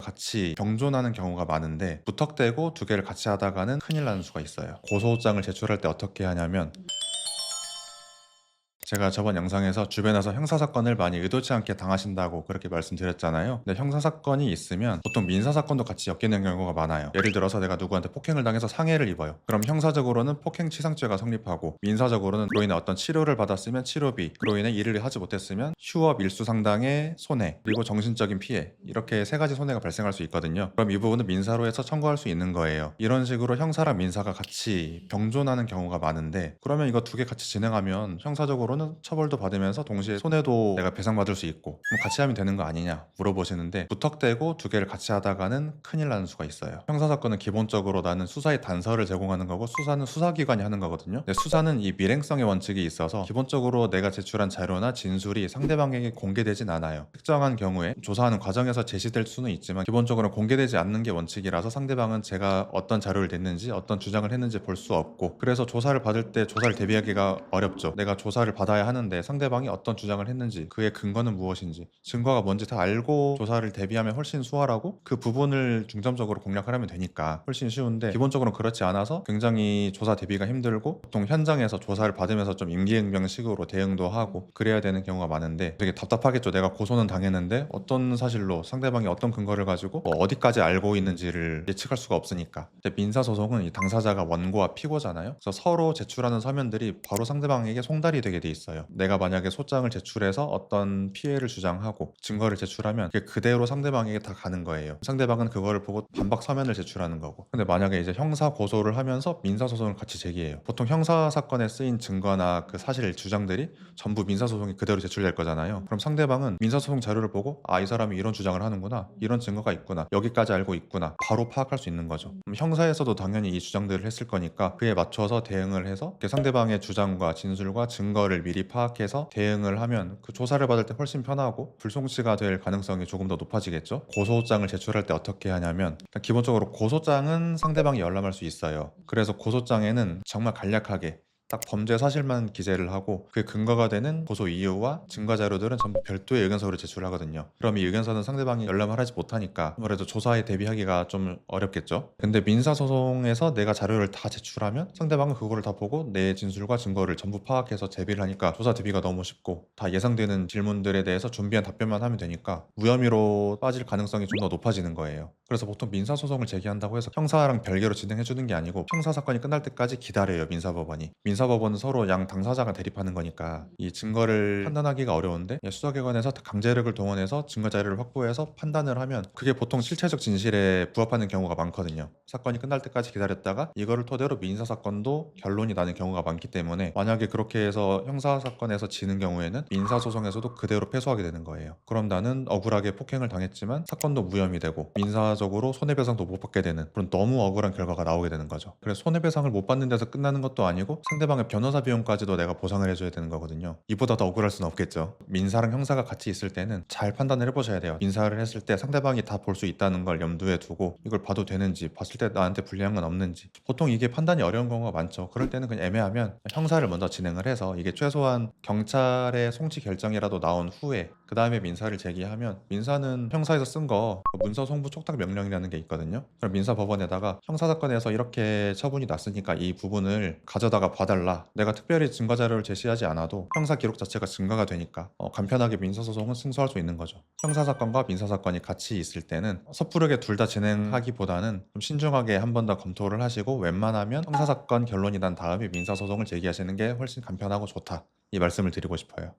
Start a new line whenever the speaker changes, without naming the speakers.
같이 병존하는 경우가 많은데 무턱대고 두 개를 같이 하다가는 큰일 나는 수가 있어요. 고소장을 제출할 때 어떻게 하냐면 제가 저번 영상에서 주변에서 형사사건을 많이 의도치 않게 당하신다고 그렇게 말씀드렸잖아요. 근데 형사사건이 있으면 보통 민사사건도 같이 엮이는 경우가 많아요. 예를 들어서 내가 누구한테 폭행을 당해서 상해를 입어요. 그럼 형사적으로는 폭행치상죄가 성립하고 민사적으로는 그로 인해 어떤 치료를 받았으면 치료비, 그로 인해 일을 하지 못했으면 휴업 일수 상당의 손해, 그리고 정신적인 피해, 이렇게 세 가지 손해가 발생할 수 있거든요. 그럼 이 부분은 민사로 해서 청구할 수 있는 거예요. 이런 식으로 형사랑 민사가 같이 병존하는 경우가 많은데 그러면 이거 두 개 같이 진행하면 형사적으로는 처벌도 받으면서 동시에 손해도 내가 배상받을 수 있고 그럼 같이 하면 되는 거 아니냐 물어보시는데 무턱대고 두 개를 같이 하다가는 큰일 나는 수가 있어요. 형사사건은 기본적으로 나는 수사의 단서를 제공하는 거고 수사는 수사기관이 하는 거거든요. 근데 수사는 이 밀행성의 원칙이 있어서 기본적으로 내가 제출한 자료나 진술이 상대방에게 공개되진 않아요. 특정한 경우에 조사하는 과정에서 제시될 수는 있지만 기본적으로 공개되지 않는 게 원칙이라서 상대방은 제가 어떤 자료를 냈는지 어떤 주장을 했는지 볼 수 없고 그래서 조사를 받을 때 조사를 대비하기가 어렵죠. 내가 조사를 받아야 하는데 상대방이 어떤 주장을 했는지 그의 근거는 무엇인지 증거가 뭔지 다 알고 조사를 대비하면 훨씬 수월하고 그 부분을 중점적으로 공략을 하면 되니까 훨씬 쉬운데 기본적으로 그렇지 않아서 굉장히 조사 대비가 힘들고 보통 현장에서 조사를 받으면서 좀 임기응변식으로 대응도 하고 그래야 되는 경우가 많은데 되게 답답하겠죠. 내가 고소는 당했는데 어떤 사실로 상대방이 어떤 근거를 가지고 어디까지 알고 있는지를 예측할 수가 없으니까. 근데 민사소송은 이 당사자가 원고와 피고잖아요. 그래서 서로 제출하는 서면들이 바로 상대방에게 송달이 되게 돼 있어요. 내가 만약에 소장을 제출해서 어떤 피해를 주장하고 증거를 제출하면 그게 그대로 상대방에게 다 가는 거예요. 상대방은 그거를 보고 반박 서면을 제출하는 거고. 근데 만약에 이제 형사 고소를 하면서 민사 소송을 같이 제기해요. 보통 형사 사건에 쓰인 증거나 그 사실 주장들이 전부 민사 소송이 그대로 제출될 거잖아요. 그럼 상대방은 민사 소송 자료를 보고 아, 이 사람이 이런 주장을 하는구나, 이런 증거가 있구나, 여기까지 알고 있구나, 바로 파악할 수 있는 거죠. 그럼 형사에서도 당연히 이 주장들을 했을 거니까 그에 맞춰서 대응을 해서 상대방의 주장과 진술과 증거를 미리 파악해서 대응을 하면 그 조사를 받을 때 훨씬 편하고 불송치가 될 가능성이 조금 더 높아지겠죠. 고소장을 제출할 때 어떻게 하냐면 기본적으로 고소장은 상대방이 열람할 수 있어요. 그래서 고소장에는 정말 간략하게 딱 범죄 사실만 기재를 하고 그 근거가 되는 고소 이유와 증거 자료들은 전부 별도의 의견서로 제출하거든요. 그럼 이 의견서는 상대방이 열람을 하지 못하니까 아무래도 조사에 대비하기가 좀 어렵겠죠. 근데 민사소송에서 내가 자료를 다 제출하면 상대방은 그거를 다 보고 내 진술과 증거를 전부 파악해서 제비를 하니까 조사 대비가 너무 쉽고 다 예상되는 질문들에 대해서 준비한 답변만 하면 되니까 무혐의로 빠질 가능성이 좀 더 높아지는 거예요. 그래서 보통 민사소송을 제기한다고 해서 형사랑 별개로 진행해주는 게 아니고 형사사건이 끝날 때까지 기다려요. 민사법원이. 민사법원은 서로 양 당사자가 대립하는 거니까 이 증거를 판단하기가 어려운데 수사기관에서 강제력을 동원해서 증거 자료를 확보해서 판단을 하면 그게 보통 실체적 진실에 부합하는 경우가 많거든요. 사건이 끝날 때까지 기다렸다가 이거를 토대로 민사사건도 결론이 나는 경우가 많기 때문에 만약에 그렇게 해서 형사사건에서 지는 경우에는 민사소송에서도 그대로 패소하게 되는 거예요. 그럼 나는 억울하게 폭행을 당했지만 사건도 무혐의 되고 민사적으로 손해배상도 못 받게 되는 그런 너무 억울한 결과가 나오게 되는 거죠. 그래서 손해배상을 못 받는 데서 끝나는 것도 아니고 상대방의 변호사 비용까지도 내가 보상을 해줘야 되는 거거든요. 이보다 더 억울할 수는 없겠죠. 민사랑 형사가 같이 있을 때는 잘 판단을 해보셔야 돼요. 민사를 했을 때 상대방이 다 볼 수 있다는 걸 염두에 두고 이걸 봐도 되는지, 봤을 때 나한테 불리한 건 없는지. 보통 이게 판단이 어려운 경우가 많죠. 그럴 때는 그냥 애매하면 형사를 먼저 진행을 해서 이게 최소한 경찰의 송치 결정이라도 나온 후에 그 다음에 민사를 제기하면 민사는 형사에서 쓴 거 문서 송부 촉탁 명령이라는 게 있거든요. 그럼 민사법원에다가 형사사건에서 이렇게 처분이 났으니까 이 부분을 가져다가 봐달라. 내가 특별히 증거 자료를 제시하지 않아도 형사 기록 자체가 증거가 되니까 간편하게 민사소송은 승소할 수 있는 거죠. 형사사건과 민사사건이 같이 있을 때는 섣부르게 둘 다 진행하기보다는 좀 신중하게 한 번 더 검토를 하시고 웬만하면 형사사건 결론이 난 다음에 민사소송을 제기하시는 게 훨씬 간편하고 좋다. 이 말씀을 드리고 싶어요.